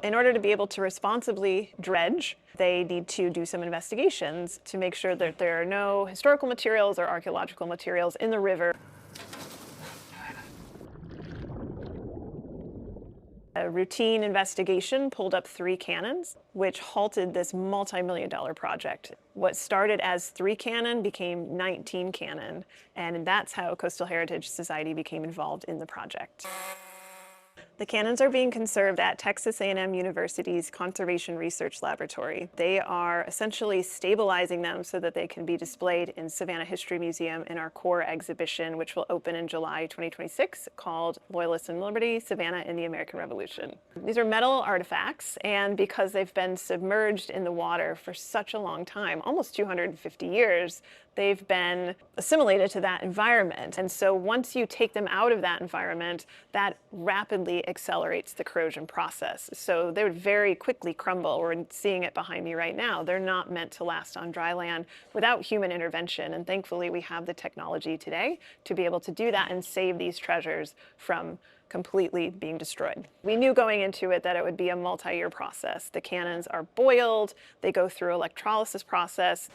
In order to be able to responsibly dredge, they need to do some investigations to make sure that there are no historical materials or archaeological materials in the river. A routine investigation pulled up 3 cannons, which halted this multi-million-dollar project. What started as 3 cannon became 19 cannon, and that's how Coastal Heritage Society became involved in the project. The cannons are being conserved at Texas A&M University's Conservation Research Laboratory. They are essentially stabilizing them so that they can be displayed in Savannah History Museum in our core exhibition, which will open in July 2026, called Loyalists and Liberty, Savannah in the American Revolution. These are metal artifacts, and because they've been submerged in the water for such a long time, almost 250 years, they've been assimilated to that environment. And so once you take them out of that environment, that rapidly accelerates the corrosion process. So they would very quickly crumble. We're seeing it behind me right now. They're not meant to last on dry land without human intervention. And thankfully, we have the technology today to be able to do that and save these treasures from completely being destroyed. We knew going into it that it would be a multi-year process. The cannons are boiled, they go through electrolysis process.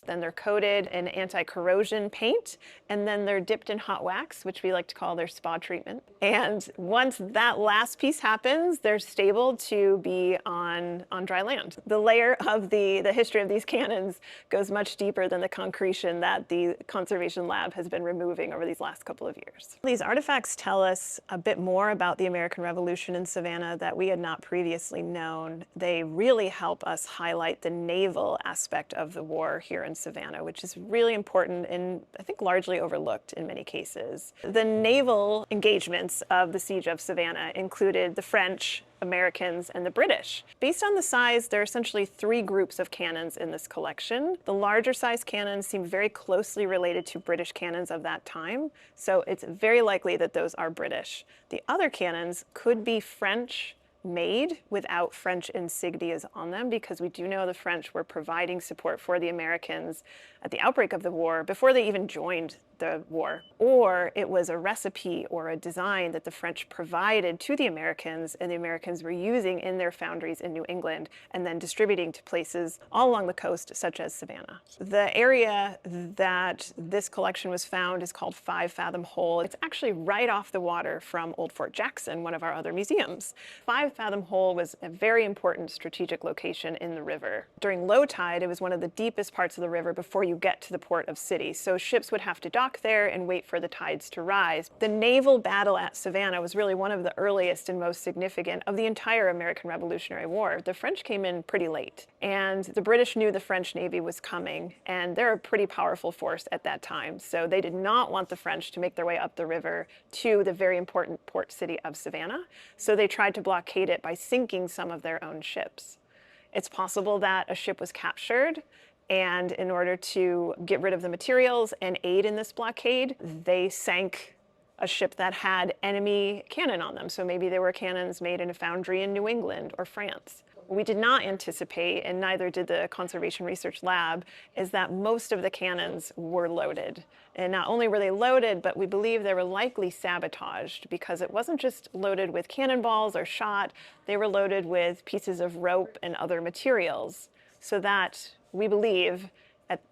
Then they're coated in anti-corrosion paint, and then they're dipped in hot wax, which we like to call their spa treatment. And once that last piece happens, they're stable to be on dry land. The layer of the history of these cannons goes much deeper than the concretion that the Conservation Lab has been removing over these last couple of years. These artifacts tell us a bit more about the American Revolution in Savannah that we had not previously known. They really help us highlight the naval aspect of the war here in Savannah, which is really important and I think largely overlooked in many cases. The naval engagements of the Siege of Savannah included the French, Americans, and the British. Based on the size, there are essentially 3 groups of cannons in this collection. The larger size cannons seem very closely related to British cannons of that time, so it's very likely that those are British. The other cannons could be French made without French insignias on them, because we do know the French were providing support for the Americans at the outbreak of the war before they even joined the war. Or it was a recipe or a design that the French provided to the Americans and the Americans were using in their foundries in New England and then distributing to places all along the coast, such as Savannah. The area that this collection was found is called 5 Fathom Hole. It's actually right off the water from Old Fort Jackson, one of our other museums. 5 Fathom Hole was a very important strategic location in the river. During low tide, it was one of the deepest parts of the river before you get to the port of City, so ships would have to dock there and wait for the tides to rise. The naval battle at Savannah was really one of the earliest and most significant of the entire American Revolutionary War. The French came in pretty late, and the British knew the French Navy was coming, and they're a pretty powerful force at that time, so they did not want the French to make their way up the river to the very important port city of Savannah, so they tried to blockade it by sinking some of their own ships. It's possible that a ship was captured, and in order to get rid of the materials and aid in this blockade, they sank a ship that had enemy cannon on them. So maybe there were cannons made in a foundry in New England or France. What we did not anticipate, and neither did the Conservation Research Lab, is that most of the cannons were loaded. And not only were they loaded, but we believe they were likely sabotaged, because it wasn't just loaded with cannonballs or shot, they were loaded with pieces of rope and other materials, so that we believe,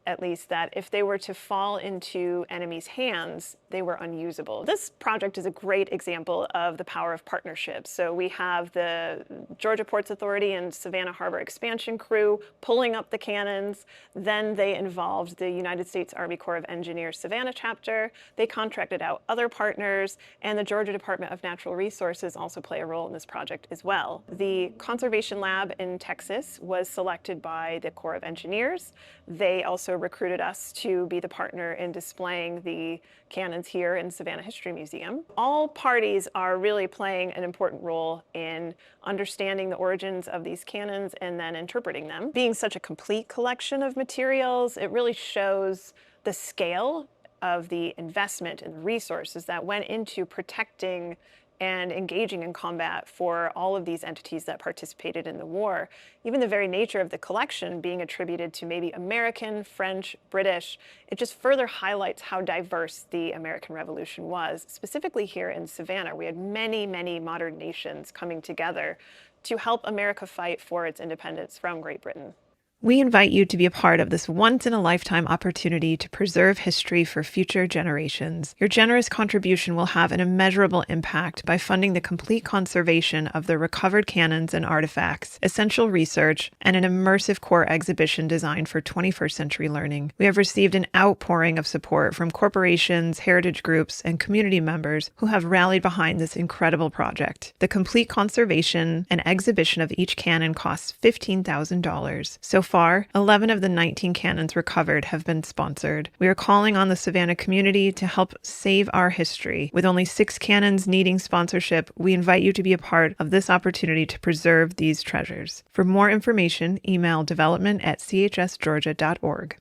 at least, that if they were to fall into enemies' hands, they were unusable. This project is a great example of the power of partnerships. So we have the Georgia Ports Authority and Savannah Harbor expansion crew pulling up the cannons. Then they involved the United States Army Corps of Engineers Savannah chapter. They contracted out other partners, and the Georgia Department of Natural Resources also play a role in this project as well. The Conservation Lab in Texas was selected by the Corps of Engineers. They also recruited us to be the partner in displaying the cannons here in Savannah History Museum. All parties are really playing an important role in understanding the origins of these cannons and then interpreting them. Being such a complete collection of materials, it really shows the scale of the investment and the resources that went into protecting and engaging in combat for all of these entities that participated in the war. Even the very nature of the collection being attributed to maybe American, French, British, it just further highlights how diverse the American Revolution was. Specifically here in Savannah, we had many, many modern nations coming together to help America fight for its independence from Great Britain. We invite you to be a part of this once-in-a-lifetime opportunity to preserve history for future generations. Your generous contribution will have an immeasurable impact by funding the complete conservation of the recovered cannons and artifacts, essential research, and an immersive core exhibition designed for 21st century learning. We have received an outpouring of support from corporations, heritage groups, and community members who have rallied behind this incredible project. The complete conservation and exhibition of each cannon costs $15,000. So far, 11 of the 19 cannons recovered have been sponsored. We are calling on the Savannah community to help save our history. With only 6 cannons needing sponsorship, we invite you to be a part of this opportunity to preserve these treasures. For more information, email development@chsgeorgia.org.